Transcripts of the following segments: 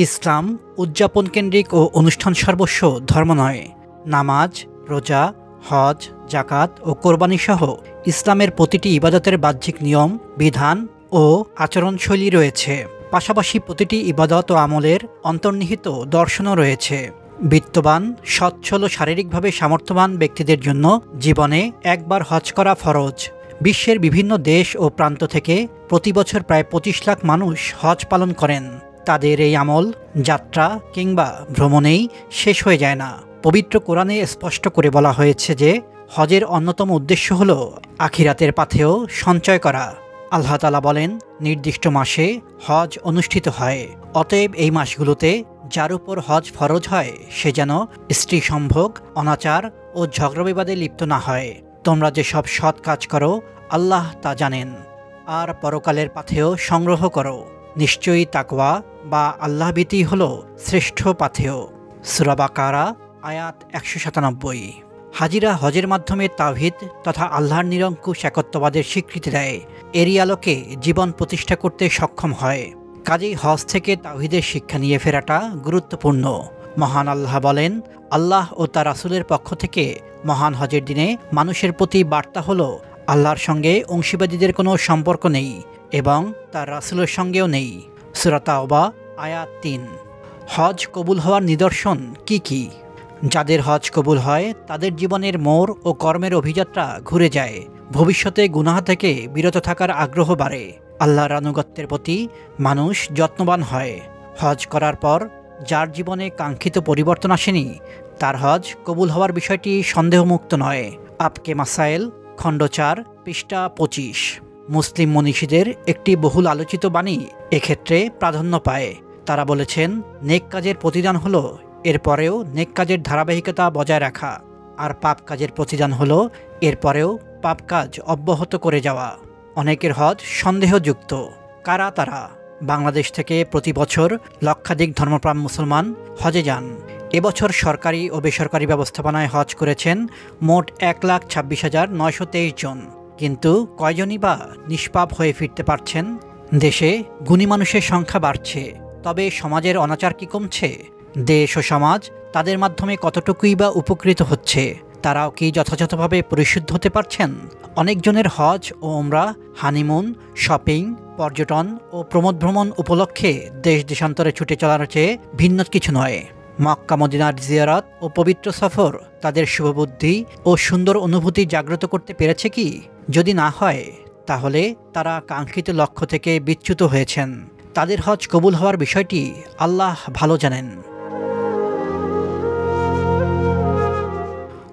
ইসলাম উদযাপন কেন্দ্রিক ও অনুষ্ঠান সর্বস্ব ধর্ম নয়। নামাজ, রোজা, হজ, জাকাত ও কোরবানি সহ ইসলামের প্রতিটি ইবাদতের বাহ্যিক নিয়ম, বিধান ও আচরণশৈলী রয়েছে। পাশাপাশি প্রতিটি ইবাদত ও আমলের অন্তর্নিহিত দর্শনও রয়েছে। বিত্তবান, সচ্ছল ও শারীরিকভাবে সামর্থ্যবান ব্যক্তিদের জন্য জীবনে একবার হজ করা ফরজ। বিশ্বের বিভিন্ন দেশ ও প্রান্ত থেকে প্রতি বছর প্রায় ২৫ লাখ মানুষ হজ পালন করেন। তাদের এই আমল যাত্রা কিংবা ভ্রমণেই শেষ হয়ে যায় না। পবিত্র কোরআনে স্পষ্ট করে বলা হয়েছে যে হজের অন্যতম উদ্দেশ্য হল আখিরাতের পাথেয় সঞ্চয় করা। আল্লাহ তাআলা বলেন, নির্দিষ্ট মাসে হজ অনুষ্ঠিত হয়, অতএব এই মাসগুলোতে যার উপর হজ ফরজ হয় সে যেন স্ত্রী সম্ভোগ, অনাচার ও ঝগড়া বিবাদে লিপ্ত না হয়। তোমরা যে সব সৎ কাজ করো আল্লাহ তা জানেন, আর পরকালের পাথেয় সংগ্রহ করো। নিশ্চয়ই তাকওয়া বা আল্লাহভীতি হল শ্রেষ্ঠ পাথেয়। সূরা বাকারা আয়াত ১৯৭। হাজিরা হজের মাধ্যমে তাওহীদ তথা আল্লাহর নিরঙ্কুশ একত্ববাদের স্বীকৃতি দেয়। এরই আলোকে জীবন প্রতিষ্ঠা করতে সক্ষম হয়। কাজেই হজ থেকে তাওহীদের শিক্ষা নিয়ে ফেরাটা গুরুত্বপূর্ণ। মহান আল্লাহ বলেন, আল্লাহ ও তার রাসূলের পক্ষ থেকে মহান হজের দিনে মানুষের প্রতি বার্তা হলো আল্লাহর সঙ্গে অংশীবাদীদের কোনো সম্পর্ক নেই এবং তার রাসূলের সঙ্গেও নেই। সূরা তাওবা আয়াত ৩। হজ কবুল হওয়ার নিদর্শন কি কি? যাদের হজ কবুল হয় তাদের জীবনের মোড় ও কর্মের অভিযাত্রা ঘুরে যায়। ভবিষ্যতে গুনাহ থেকে বিরত থাকার আগ্রহ বাড়ে। আল্লাহর আনুগত্যের প্রতি মানুষ যত্নবান হয়। হজ করার পর যার জীবনে কাঙ্ক্ষিত পরিবর্তন আসেনি তার হজ কবুল হওয়ার বিষয়টি সন্দেহমুক্ত নয়। আপকে মাসাইল খণ্ড ৪ পৃষ্ঠা ২৫। মুসলিম মনীষীদের একটি বহুল আলোচিত বাণী এক্ষেত্রে প্রাধান্য পায়। তারা বলেছেন, নেক কাজের প্রতিদান হলো এরপরেও নেক কাজের ধারাবাহিকতা বজায় রাখা, আর পাপ কাজের প্রতিদান হলো এরপরেও পাপ কাজ অব্যাহত করে যাওয়া। অনেকের হজ সন্দেহযুক্ত। কারা তারা? বাংলাদেশ থেকে প্রতি বছর লক্ষাধিক ধর্মপ্রাণ মুসলমান হজে যান। এবছর সরকারি ও বেসরকারি ব্যবস্থাপনায় হজ করেছেন মোট ১,২৬,৯২৩ জন। কিন্তু কয়জনই বা নিষ্পাপ হয়ে ফিরতে পারছেন? দেশে গুণী মানুষের সংখ্যা বাড়ছে, তবে সমাজের অনাচার কি কমছে? দেশ ও সমাজ তাদের মাধ্যমে কতটুকুই বা উপকৃত হচ্ছে? তারাও কি যথাযথভাবে পরিশুদ্ধ হতে পারছেন? অনেকজনের হজ ও উমরা, হানিমুন, শপিং, পর্যটন ও প্রমোদ ভ্রমণ উপলক্ষে দেশ দেশান্তরে ছুটে চলার চেয়ে ভিন্ন কিছু নয়। মক্কা মদিনার জিয়ারত ও পবিত্র সফর তাদের শুভবুদ্ধি ও সুন্দর অনুভূতি জাগ্রত করতে পেরেছে কি? যদি না হয় তাহলে তারা কাঙ্ক্ষিত লক্ষ্য থেকে বিচ্যুত হয়েছেন। তাদের হজ কবুল হওয়ার বিষয়টি আল্লাহ ভালো জানেন।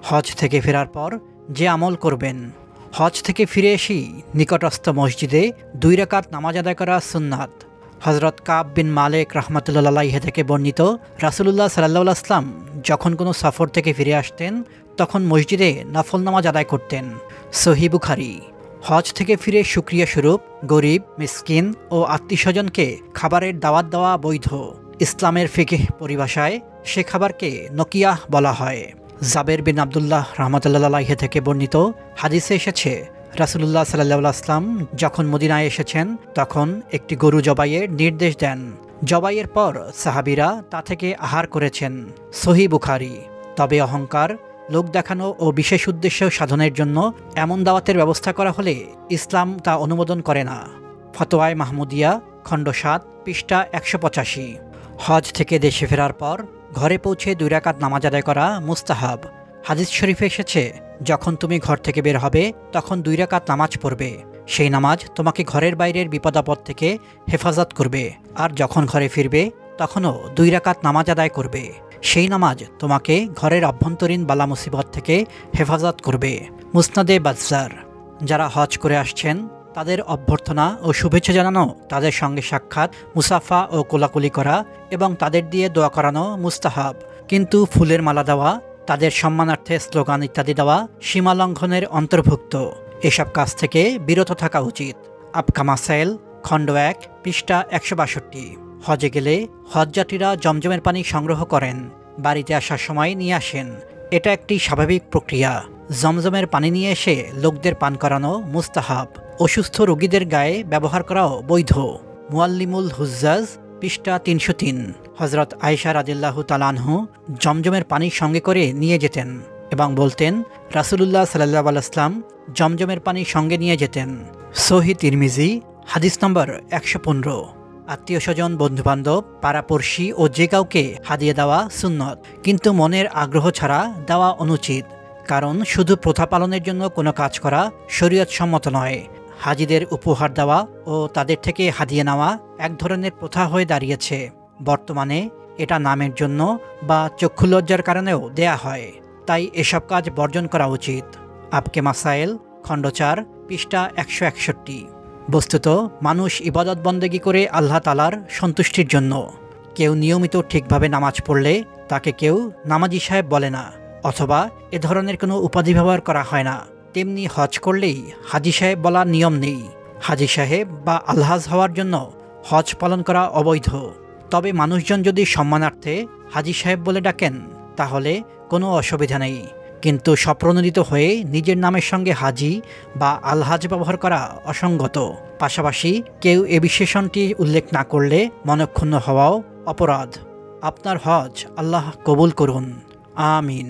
হজ থেকে ফেরার পর যে আমল করবেন। হজ থেকে ফিরে এসেই নিকটস্থ মসজিদে ২ রাকাত নামাজ আদায় করা সুন্নাত। হযরত কাব বিন মালিক রাহমাতুল্লাহি আলাইহি থেকে বর্ণিত, রাসূলুল্লাহ সাল্লাল্লাহু আলাইহি ওয়াসাল্লাম যখন কোনো সফর থেকে ফিরে আসতেন তখন মসজিদে নফল নামাজ আদায় করতেন। সহিহ বুখারী। হজ থেকে ফিরে শুকরিয়া স্বরূপ গরিব, মিসকিন ও আত্মীয়স্বজনকে খাবারের দাওয়াত দেওয়া বৈধ। ইসলামের ফিকহ পরিভাষায় সে খাবারকে নকিয়াহ বলা হয়। জাবের বিন আব্দুল্লাহ রাহমাতুল্লাহি আলাইহি থেকে বর্ণিত হাদিসে এসেছে, রাসূলুল্লাহ সাল্লাল্লাহু আলাইহি ওয়াসাল্লাম যখন মদিনায় এসেছেন তখন একটি গরু জবাইয়ের নির্দেশ দেন। জবাইয়ের পর সাহাবীরা তা থেকে আহার করেছেন। সহিহ বুখারী। তবে অহংকার, লোক দেখানো ও বিশেষ উদ্দেশ্য সাধনের জন্য এমন দাওয়াতের ব্যবস্থা করা হলে ইসলাম তা অনুমোদন করে না। ফতোয়ায়ে মাহমুদিয়া খণ্ড ৭ পৃষ্ঠা ১৮৫। হজ থেকে দেশে ফেরার পর ঘরে পৌঁছে ২ রাকাত নামাজ আদায় করা মুস্তাহাব। হাদিস শরীফে এসেছে, যখন তুমি ঘর থেকে বের হবে তখন ২ রাকাত নামাজ পড়বে। সেই নামাজ তোমাকে ঘরের বাইরের বিপদাপদ থেকে হেফাজত করবে। আর যখন ঘরে ফিরবে তখনও ২ রাকাত নামাজ আদায় করবে। সেই নামাজ তোমাকে ঘরের অভ্যন্তরীণ বালা মুসিবত থেকে হেফাজত করবে। মুসনাদে বাজ্জার। যারা হজ করে আসছেন তাদের অভ্যর্থনা ও শুভেচ্ছা জানানো, তাদের সঙ্গে সাক্ষাৎ, মুসাফা ও কোলাকুলি করা এবং তাদের দিয়ে দোয়া করানো মুস্তাহাব। কিন্তু ফুলের মালা দেওয়া, তাদের সম্মানার্থে স্লোগান ইত্যাদি দেওয়া সীমা লঙ্ঘনের অন্তর্ভুক্ত। এসব কাজ থেকে বিরত থাকা উচিত। আপকা মাসাইল খণ্ড ১ পৃষ্ঠা ১৬২। হজে গেলে হজযাত্রীরা জমজমের পানি সংগ্রহ করেন, বাড়িতে আসার সময় নিয়ে আসেন। এটা একটি স্বাভাবিক প্রক্রিয়া। জমজমের পানি নিয়ে এসে লোকদের পান করানো মুস্তাহাব। অসুস্থ রোগীদের গায়ে ব্যবহার করাও বৈধ। মুআল্লিমুল হুজ্জাজ পৃষ্ঠা ৩০৩। হজরত আয়েশা রাদিয়াল্লাহু তাআলা আনহু জমজমের পানি সঙ্গে করে নিয়ে যেতেন এবং বলতেন, রাসূলুল্লাহ সাল্লাল্লাহু আলাইহি ওয়াসাল্লাম জমজমের পানি সঙ্গে নিয়ে যেতেন। সহিহ তিরমিজি হাদিস নম্বর 115। আত্মীয় স্বজন, বন্ধুবান্ধব, পাড়াপড়শি ও যে কাউকে হাদিয়া দেওয়া সুন্নত, কিন্তু মনের আগ্রহ ছাড়া দেওয়া অনুচিত। কারণ শুধু প্রথা পালনের জন্য কোনো কাজ করা শরীয়ত সম্মত নয়। হাজিদের উপহার দেওয়া ও তাদের থেকে হাদিয়া নেওয়া এক ধরনের প্রথা হয়ে দাঁড়িয়েছে। বর্তমানে এটা নামের জন্য বা চক্ষুলজ্জার কারণেও দেয়া হয়। তাই এসব কাজ বর্জন করা উচিত। আপকে মাসাইল খণ্ড 4 পৃষ্ঠা 161। বস্তুত মানুষ ইবাদত বন্দেগী করে আল্লাহ তাআলার সন্তুষ্টির জন্য। কেউ নিয়মিত ঠিকভাবে নামাজ পড়লে তাকে কেউ নামাজি সাহেব বলে না, অথবা এ ধরনের কোনো উপাধি ব্যবহার করা হয় না। তেমনি হজ করলেই হাজি সাহেব বলার নিয়ম নেই। হাজি সাহেব বা আলহাজ হওয়ার জন্য হজ পালন করা অবৈধ। তবে মানুষজন যদি সম্মানার্থে হাজি সাহেব বলে ডাকেন তাহলে কোনো অসুবিধা নেই, কিন্তু স্বপ্রণোদিত হয়ে নিজের নামের সঙ্গে হাজি বা আলহাজ ব্যবহার করা অসঙ্গত। পাশাপাশি কেউ এ বিশেষণটি উল্লেখ না করলে মনক্ষুণ্ণ হওয়াও অপরাধ। আপনার হজ আল্লাহ কবুল করুন, আমিন।